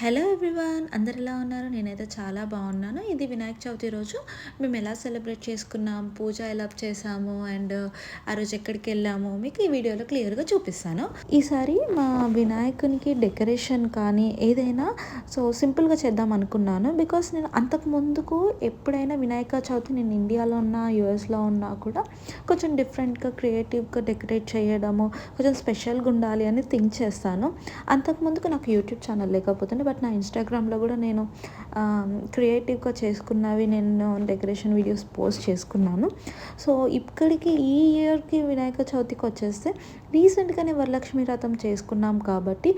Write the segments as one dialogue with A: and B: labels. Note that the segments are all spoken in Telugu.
A: హలో ఎవ్రీవన్, అందరు ఎలా ఉన్నారు? నేనైతే చాలా బాగున్నాను. ఇది వినాయక చవితి రోజు మేము ఎలా సెలబ్రేట్ చేసుకున్నాం, పూజ ఎలా చేసాము అండ్ ఆ రోజు ఎక్కడికి వెళ్ళాము మీకు ఈ వీడియోలో క్లియర్గా చూపిస్తాను. ఈసారి మా వినాయకునికి డెకరేషన్ కానీ ఏదైనా సింపుల్గా చేద్దాం అనుకున్నాను. బికాస్ నేను అంతకు ముందుకు ఎప్పుడైనా వినాయక చవితి నేను ఇండియాలో ఉన్నా యూఎస్లో ఉన్నా కూడా కొంచెం డిఫరెంట్గా క్రియేటివ్గా డెకరేట్ చేయడము, కొంచెం స్పెషల్గా ఉండాలి అని థింక్ చేస్తాను. అంతకుముందుకు నాకు యూట్యూబ్ ఛానల్ లేకపోతుండే, బట్ నా ఇన్స్టాగ్రామ్లో కూడా నేను క్రియేటివ్గా చేసుకున్నవి నేను డెకరేషన్ వీడియోస్ పోస్ట్ చేసుకున్నాను. సో ఇక్కడికి ఈ ఇయర్కి వినాయక చవితికి వచ్చేస్తే రీసెంట్గానే వరలక్ష్మి వ్రతం చేసుకున్నాం కాబట్టి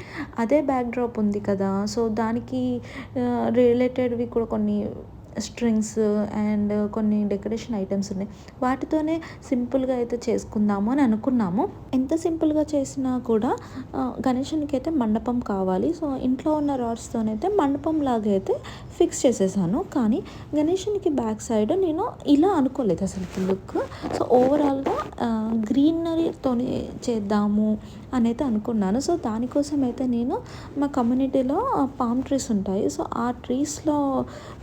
A: అదే బ్యాక్డ్రాప్ ఉంది కదా. సో దానికి రిలేటెడ్వి కూడా కొన్ని స్ట్రింగ్స్ అండ్ కొన్ని డెకరేషన్ ఐటమ్స్ ఉన్నాయి. వాటితోనే సింపుల్గా అయితే చేసుకుందాము అని అనుకున్నాము. ఎంత సింపుల్గా చేసినా కూడా గణేషునికి అయితే మండపం కావాలి. సో ఇంట్లో ఉన్న రాడ్స్తోనైతే మండపం లాగా అయితే ఫిక్స్ చేసేసాను. కానీ గణేషునికి బ్యాక్ సైడ్ నేను ఇలా అనుకోలేదు అసలు లుక్. సో ఓవరాల్గా గ్రీనరీతోనే చేద్దాము అని అయితే అనుకున్నాను. సో దానికోసం అయితే నేను మా కమ్యూనిటీలో పామ్ ట్రీస్ ఉంటాయి. సో ఆ ట్రీస్లో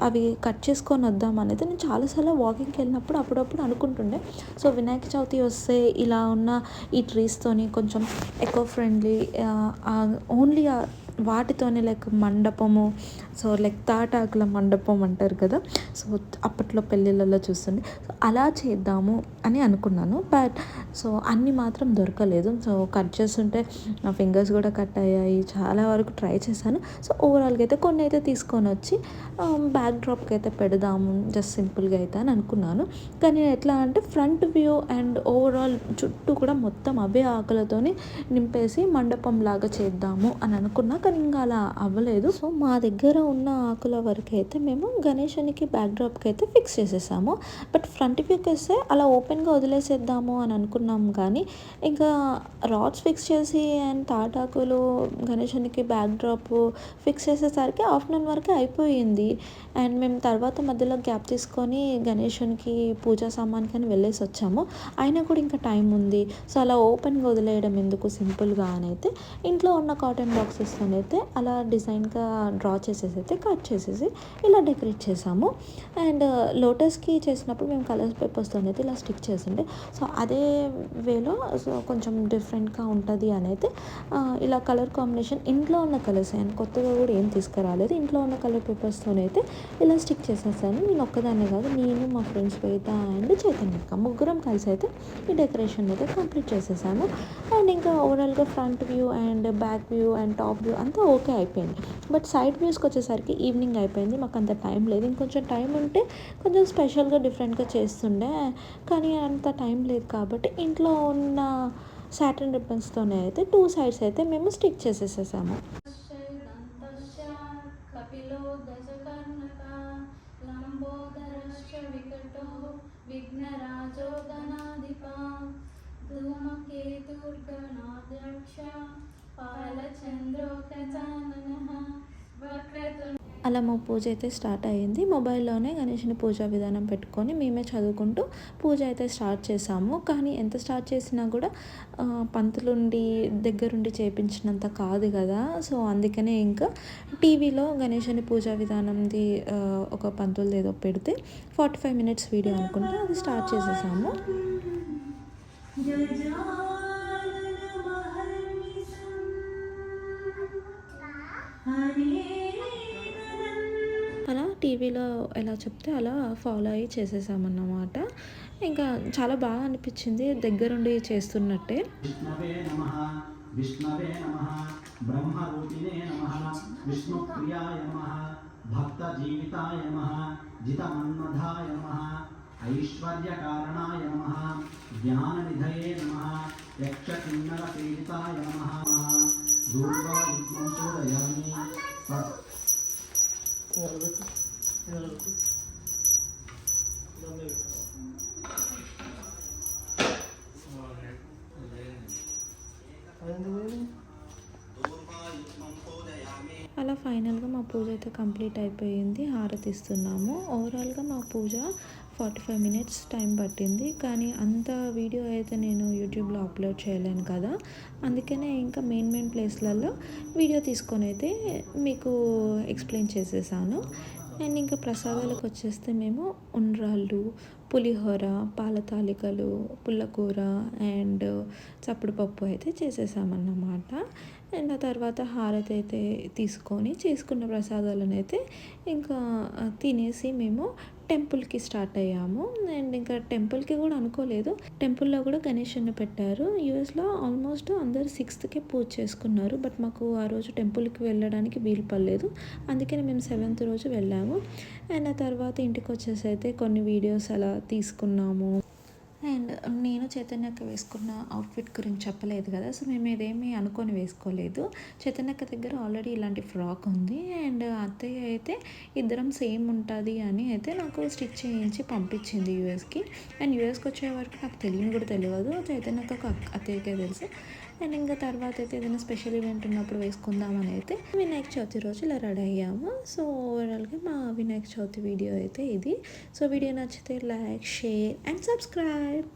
A: అవి కట్ చేసుకొని వద్దాం అనేది నేను చాలాసార్లు వాకింగ్కి వెళ్ళినప్పుడు అప్పుడప్పుడు అనుకుంటుండే. సో వినాయక చవితి వస్తే ఇలా ఉన్న ఈ ట్రీస్తోని కొంచెం ఎకో ఫ్రెండ్లీ ఓన్లీ వాటితోనే లైక్ మండపము, సో లైక్ తాటాకుల మండపం అంటారు కదా. సో అప్పట్లో పెళ్ళిళ్ళలో చూస్తుండే. సో అలా చేద్దాము అని అనుకున్నాను. బట్ సో అన్నీ మాత్రం దొరకలేదు. సో కట్ చేస్తుంటే నా ఫింగర్స్ కూడా కట్ అయ్యాయి. చాలా వరకు ట్రై చేశాను. సో ఓవరాల్గా అయితే కొన్ని అయితే తీసుకొని వచ్చి బ్యాక్ డ్రాప్కి అయితే పెడదాము జస్ట్ సింపుల్గా అయితే అని అనుకున్నాను. కానీ ఎట్లా అంటే ఫ్రంట్ వ్యూ అండ్ ఓవరాల్ చుట్టూ కూడా మొత్తం అవే ఆకులతోని నింపేసి మండపం లాగా చేద్దాము అని అనుకున్నా. కానీ ఇంకా అలా అవ్వలేదు. సో మా దగ్గర ఉన్న ఆకుల వరకు అయితే మేము గణేషునికి బ్యాక్ డ్రాప్కి అయితే ఫిక్స్ చేసేసాము. బట్ ఫ్రంట్ వ్యూకి వస్తే అలా ఓపెన్గా వదిలేసేద్దాము అని అనుకున్నాం. కానీ ఇంకా రాడ్స్ ఫిక్స్ చేసి అండ్ తాటాకులు గణేషునికి బ్యాక్ డ్రాప్ ఫిక్స్ చేసేసరికి ఆఫ్టర్నూన్ వరకు అయిపోయింది. అండ్ మేము తర్వాత మధ్యలో గ్యాప్ తీసుకొని గణేషునికి పూజా సామాన్కి అని వెళ్ళేసి వచ్చాము. అయినా కూడా ఇంకా టైం ఉంది. సో అలా ఓపెన్గా వదిలేయడం ఎందుకు, సింపుల్గా అని అయితే ఇంట్లో ఉన్న కాటన్ బాక్సెస్తోనైతే అలా డిజైన్గా డ్రా చేసేసి అయితే కట్ చేసేసి ఇలా డెకరేట్ చేసాము. అండ్ లోటస్కి చేసినప్పుడు మేము కలర్ పేపర్స్తో అయితే ఇలా స్టిక్ చేసిండే. సో అదే వేలో సో కొంచెం డిఫరెంట్గా ఉంటుంది అని అయితే ఇలా కలర్ కాంబినేషన్ ఇంట్లో ఉన్న కలర్స్ అండ్ కొత్తగా కూడా ఏం తీసుకురాలేదు. ఇంట్లో ఉన్న కలర్ పేపర్స్తోనైతే ఇలా స్టిక్ చేసేసాను. నేను ఒక్కదాన్నే కాదు, నేను మా ఫ్రెండ్స్ శ్వేత అండ్ చైతన్యక్క ముగ్గురం కలిసి అయితే ఈ డెకరేషన్ అయితే కంప్లీట్ చేసేసాను. అండ్ ఇంకా ఓవరాల్గా front view and back view and top view అంతా ఓకే అయిపోయింది. బట్ సైడ్ వ్యూస్కి వచ్చేసరికి ఈవినింగ్ అయిపోయింది. మాకు అంత టైం లేదు. ఇంకొంచెం టైం ఉంటే కొంచెం స్పెషల్గా డిఫరెంట్గా చేస్తుండే. కానీ అంత టైం లేదు కాబట్టి ఇంట్లో ఉన్న సాటిన్ రిబ్బన్స్తోనే అయితే 2 సైడ్స్ అయితే మేము స్టిక్ చేసేసేసాము. అలా మా పూజ అయితే స్టార్ట్ అయ్యింది. మొబైల్లోనే గణేషుని పూజా విధానం పెట్టుకొని మేమే చదువుకుంటూ పూజ అయితే స్టార్ట్ చేసాము. కానీ ఎంత స్టార్ట్ చేసినా కూడా పంతులుండి దగ్గరుండి చేయించినంత కాదు కదా. సో అందుకనే ఇంకా టీవీలో గణేషుని పూజా విధానంది ఒక పంతులది ఏదో పెడితే 45 మినిట్స్ వీడియో అనుకుంటే అది స్టార్ట్ చేసేసాము. అలా టీవీలో ఎలా చెప్తే అలా ఫాలో అయ్యి చేసేసామన్నమాట. ఇంకా చాలా బాగా అనిపించింది దగ్గరుండి చేస్తున్నట్టే. విష్ణవే నమః బ్రహ్మరూపిణే నమః విష్ణుప్రియాయ నమః భక్త జీవితాయ నమః జితమన్మధాయ నమః ఐశ్వర్యకారణాయ నమః జ్ఞాననిధయే నమః యక్షకిన్నర పీడితాయ నమః దూర్వా విఘ్నం చూడయామి. అలా ఫైనల్గా మా పూజ అయితే కంప్లీట్ అయిపోయింది. హారతి ఇస్తున్నాము. ఓవరాల్గా మా పూజ 45 మినిట్స్ టైం పట్టింది. కానీ అంత వీడియో అయితే నేను యూట్యూబ్‌లో అప్లోడ్ చేయలేను కదా! అందుకనే ఇంకా మెయిన్ ప్లేస్‌లలో వీడియో తీసుకొనైతే మీకు ఎక్స్‌ప్లెయిన్ చేసేసాను. అండ్ ఇంకా ప్రసాదాలకొచ్చేస్తే మేము ఉండ్రాళ్ళు, పులిహోర, పాల తాలికలు, పుల్లకూర అండ్ చప్పుడు పప్పు అయితే చేసేసామన్నమాట. అండ్ ఆ తర్వాత హారతి అయితే తీసుకొని చేసుకున్న ప్రసాదాలనైతే ఇంకా తినేసి మేము టెంపుల్‌కి స్టార్ట్ అయ్యాము. అండ్ ఇంకా టెంపుల్‌కి కూడా అనుకోలేదు. టెంపుల్‌లో కూడా గణేషుడిని పెట్టారు. యూఎస్‌లో ఆల్మోస్ట్ అందరూ 6కే పూజ చేసుకున్నారు. బట్ మాకు ఆ రోజు టెంపుల్‌కి వెళ్ళడానికి వీలు పడలేదు. అందుకని మేము 7th రోజు వెళ్ళాము. అండ్ ఆ తర్వాత ఇంటికొచ్చేసి అయితే కొన్ని వీడియోస్ అలా తీసుకున్నాము. అండ్ నేను చైతన్యక్క వేసుకున్న అవుట్ఫిట్ గురించి చెప్పలేదు కదా! సో మేము ఇదేమీ అనుకోని వేసుకోలేదు. చైతన్యక్క దగ్గర ఆల్రెడీ ఇలాంటి ఫ్రాక్ ఉంది. అండ్ అత్తయ్య అయితే ఇద్దరం సేమ్ ఉంటుంది అని అయితే నాకు స్టిచ్ చేయించి పంపించింది యూఎస్‌కి. అండ్ యూఎస్‌కి వచ్చే వరకు నాకు తెలియని కూడా తెలియదు. చైతన్యక్కకు అత్తయ్యకే తెలుసు. అండ్ ఇంకా తర్వాత అయితే ఏదైనా స్పెషల్ ఈవెంట్ ఉన్నప్పుడు వేసుకుందామని అయితే వినాయక చవితి రోజు ఇలా రెడీ అయ్యాము. సో ఓవరాల్గా మా వినాయక చవితి వీడియో అయితే ఇది. సో వీడియో నచ్చితే లైక్, షేర్ అండ్ సబ్స్క్రైబ్.